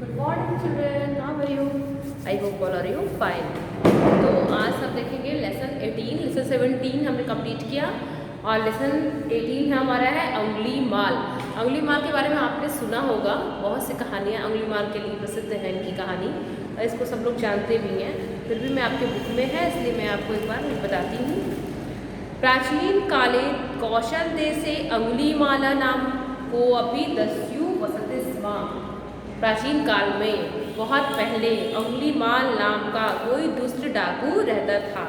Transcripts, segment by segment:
Good morning children, how are you? I hope all are you fine. तो आज हम देखेंगे लेसन 18, लेसन 17 हमने कंप्लीट किया और लेसन 18 हमारा है अंगुली माल। अंगुली माल के बारे में आपने सुना होगा, बहुत सी कहानियाँ अंगुली माल के लिए प्रसिद्ध है इनकी कहानी और इसको सब लोग जानते भी हैं, फिर भी मैं आपके बुक में है इसलिए मैं आपको एक बार बताती हूँ। प्राचीन काले कौशल देशे अंगुलीमाला नाम को अपि दस्यु वसते स्म। प्राचीन काल में बहुत पहले अंगुलीमाल नाम का कोई दुष्ट डाकू रहता था।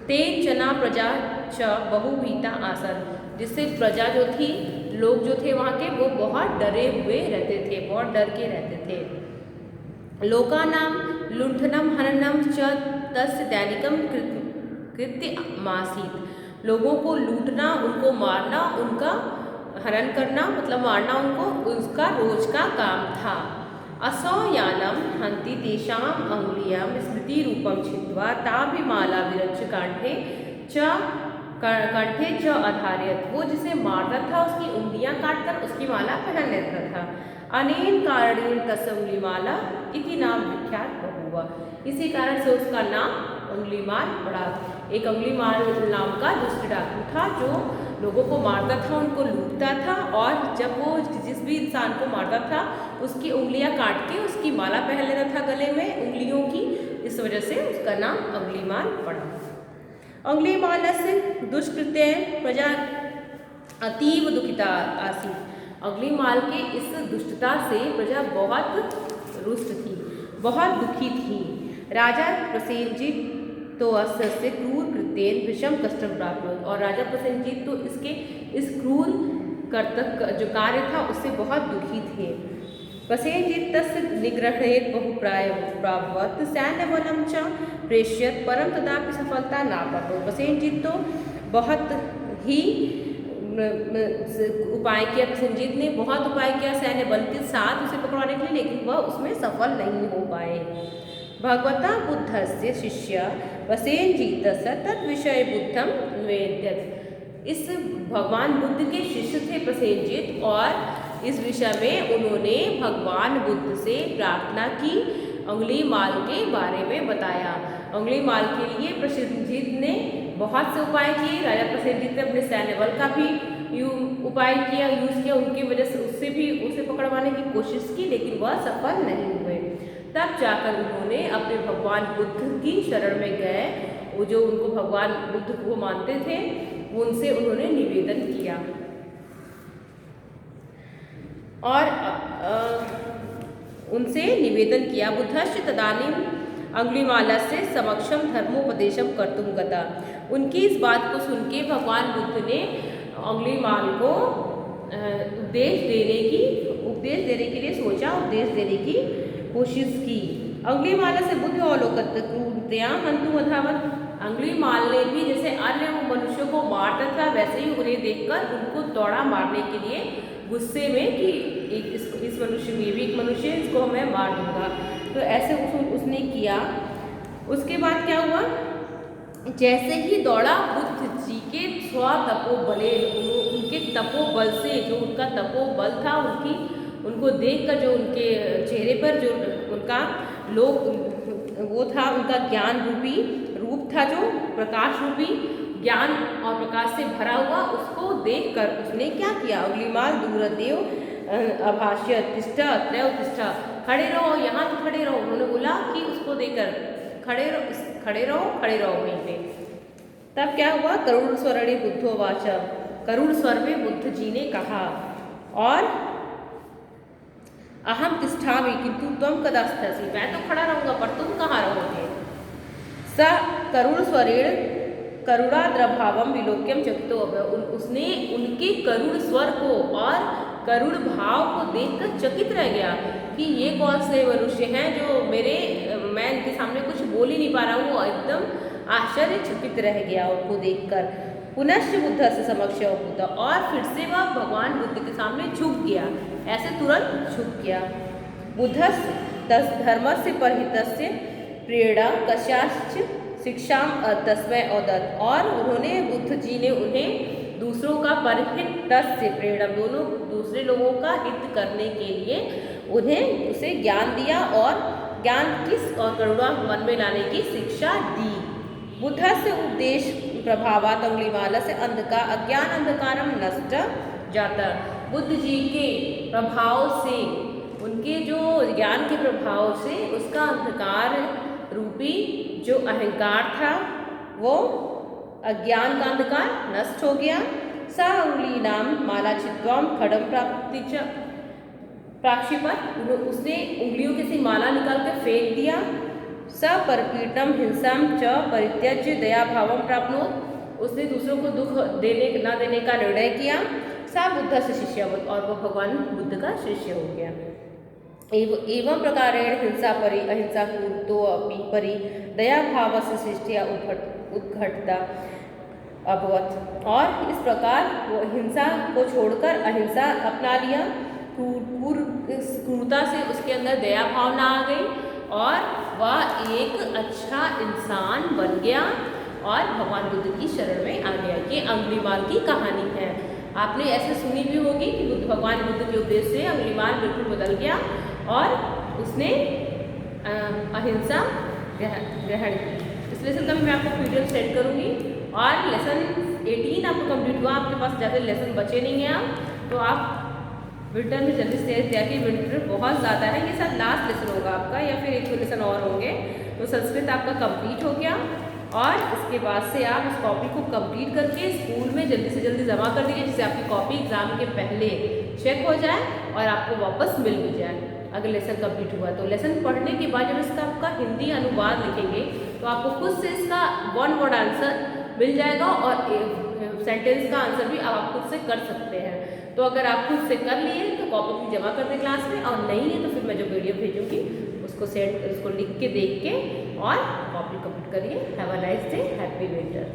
तेन जना प्रजा च बहुभीता आसन, जिससे प्रजा जो थी, लोग जो थे वहाँ के, वो बहुत डरे हुए रहते थे, बहुत डर के रहते थे। लोकानाम लुंठनम हननम च तस्य दैनिकम कृत्यमासीत्। लोगों को लूटना, उनको मारना, उनका हनन करना मतलब मारना उनको, उसका रोज का काम था। असौ यानम हंति तेषाम अंगुलियां स्मृति रूपम छित्त्वा ताभिमाला विरच्य कंठे च अधारयत्। वो जिसे मारता था उसकी उंगलियां काटकर उसकी माला पहन लेता था। अनेन कारणेन तस्य अंगुलीमाला इति नाम विख्यात बहुवा। इसी कारण से उसका नाम अंगुलीमाल पड़ा। एक अंगुलीमाल नाम का दुष्ट डाकू था जो लोगों को मारता था, उनको लूटता था और जब वो जिस भी इंसान को मारता था उसकी उंगलियां काट के उसकी माला पहन लेता था गले में उंगलियों की, इस वजह से उसका नाम अंगुलीमाल पड़ा। अंगुलीमालस्य दुष्कृत्य प्रजा अतीव दुखिता आसीत्। अंगुलीमाल के इस दुष्टता से प्रजा बहुत रुष्ट थी, बहुत दुखी थी। राजा प्रसेनजीत तो अस्य क्रूर कृत्येन विषम कष्टम प्राप्त, और राजा प्रसेनजीत तो इसके इस क्रूर कर्तव्य जो कार्य था उससे बहुत दुखी थे। प्रसेनजीत तस्य निग्रहेत बहुप्राय प्राप्त सैन्यबलं च प्रेष्यत परं तदापि सफलता न प्राप्त। प्रसेनजीत तो बहुत ही उपाय किया, प्रसेनजीत ने बहुत उपाय किया सैन्य बल के साथ उसे पकड़वाने के लिए, लेकिन वह उसमें सफल नहीं हो पाए। भगवता बुद्धस्य शिष्य प्रसेनजीतस्य तद्विषये बुद्धं निवेदयत्। इस भगवान बुद्ध के शिष्य थे प्रसेनजीत और इस विषय में उन्होंने भगवान बुद्ध से प्रार्थना की, अंगुलीमाल के बारे में बताया। अंगुलीमाल के लिए प्रसेनजीत ने बहुत से उपाय किए। राजा प्रसेनजीत ने अपने सैन्य बल का भी उपाय किया, यूज़ किया, उनकी वजह से उससे भी उसे पकड़वाने की कोशिश की, लेकिन वह सफल नहीं हुए। तब जाकर उन्होंने अपने भगवान बुद्ध की शरण में गए, वो जो उनको भगवान बुद्ध को मानते थे उनसे उन्होंने निवेदन किया और उनसे निवेदन किया। बुद्धश्च तदानीं अंगुलीमालस्य समक्षम धर्मोपदेशम कर्तुम गता। उनकी इस बात को सुन के भगवान बुद्ध ने अंगुलीमाल को उपदेश देने के लिए सोचा, उपदेश देने की कोशिश की। अंगुलीमाला से बुद्ध अवलोकत क्रूरतया हंतुम अधावत्। अंगुलीमाल ने भी जैसे अन्य मनुष्यों को मारता था वैसे ही उन्हें देखकर उनको दौड़ा मारने के लिए गुस्से में कि इस मनुष्य में भी एक मनुष्य है, इसको मैं मार दूंगा। तो ऐसे उसने किया। उसके बाद क्या हुआ, जैसे ही दौड़ा बुद्ध जी के स्वतपोबले, उनके तपोबल से, जो उनका तपोबल था, उनको देखकर जो उनके चेहरे पर जो उनका वो था, उनका ज्ञान रूपी रूप था, जो प्रकाश रूपी ज्ञान और प्रकाश से भरा हुआ, उसको देखकर उसने क्या किया, अंगुलीमाल दूरदेव अभाष्य तिष्ठा अत्रैव तिष्ठा, खड़े रहो, यहाँ तो खड़े रहो। उन्होंने बोला कि उसको देखकर खड़े रहो वहीं पे। तब क्या हुआ, करुण स्वरणे बुद्धो वाचा, करुण स्वर में बुद्ध जी ने कहा, और अहम तिष्ठामि किंतु त्वं कदा स्थितासि, मैं तो खड़ा रहूँगा पर तुम कहाँ रहोगे। स करुण स्वरेण करुणाद्रभावम विलोक्यम चकितो अभय। उसने उनके करुण स्वर को और करुण भाव को देखकर चकित रह गया कि ये कौन से मनुष्य हैं जो मैं इनके सामने कुछ बोल ही नहीं पा रहा हूँ, एकदम आश्चर्यचकित रह गया उनको देखकर। पुनश्च बुद्ध से समक्ष बुद्ध, और फिर से वह भगवान बुद्ध के सामने झुक गया, ऐसे तुरंत झुक गया। बुद्धस्य धर्मस्य परहितस्य प्रेरणा कस्याश्च शिक्षाम तस्मै औदत्, और उन्होंने बुद्ध जी ने उन्हें दूसरों का परहित से प्रेरणा, दोनों दूसरे लोगों का हित करने के लिए उन्हें उसे ज्ञान दिया और ज्ञान किस और करुणा मन में लाने की शिक्षा दी। बुद्धस्य उपदेश प्रभावात अंगुलीमाला से अंधकार अज्ञान अंधकारम नष्ट जाता। बुद्ध जी के प्रभाव से, उनके जो ज्ञान के प्रभाव से उसका अंधकार रूपी जो अहंकार था वो अज्ञान का अंधकार नष्ट हो गया। स अंगुली नाम माला चित्वाम खड़म प्राप्ति प्राक्षिपत, उसने उंगलियों की सी माला निकाल कर फेंक दिया। स परपीटम हिंसाम च परित्यज्य दया भावम प्राप्नोत, उसने दूसरों को दुख देने न देने का निर्णय किया। सा बुद्ध से शिष्यवत, और वो भगवान बुद्ध का शिष्य हो गया। एवं प्रकारेण हिंसा परि अहिंसा पूर्तो अपि परि दया भाव से सृष्टिया उद्घटता अभवत, और इस प्रकार वो हिंसा को छोड़कर अहिंसा अपना लिया। क्रूरता से उसके अंदर दया भावना आ गई और वह एक अच्छा इंसान बन गया और भगवान बुद्ध की शरण में आ गया। ये अंगुलीमाल की कहानी है। आपने ऐसे सुनी भी होगी कि भगवान बुद्ध के उपदेश से अंगुलीमाल बिल्कुल बदल गया और उसने अहिंसा ग्रहण की। इस लेसन का भी मैं आपको पीडीएफ सेंड करूँगी, और लेसन 18 आपको कंप्लीट हुआ, आपके पास ज़्यादा लेसन बचे नहीं हैं आप, तो आप विंटर में जल्दी से तैयार की। विंटर बहुत ज़्यादा है, ये सब लास्ट लेसन होगा आपका, या फिर एक दो लेसन और होंगे। तो संस्कृत आपका कंप्लीट हो गया, और इसके बाद से आप इस कॉपी को कंप्लीट करके स्कूल में जल्दी से जल्दी जमा कर दीजिए, जिससे आपकी कॉपी एग्जाम के पहले चेक हो जाए और आपको वापस मिल भी जाए अगर लेसन कंप्लीट हुआ। तो लेसन पढ़ने के बाद जब इसका आपका हिंदी अनुवाद लिखेंगे तो आपको खुद से इसका वन वर्ड आंसर मिल जाएगा, और सेंटेंस का आंसर भी आप खुद से कर सकते हैं। तो अगर आप खुद से कर लिए तो कॉपी भी जमा कर दें क्लास में, और नहीं है तो फिर मैं जो वीडियो भेजूँगी उसको लिख के देख के और कॉपी कंप्लीट करिए। Have a nice day, happy winter.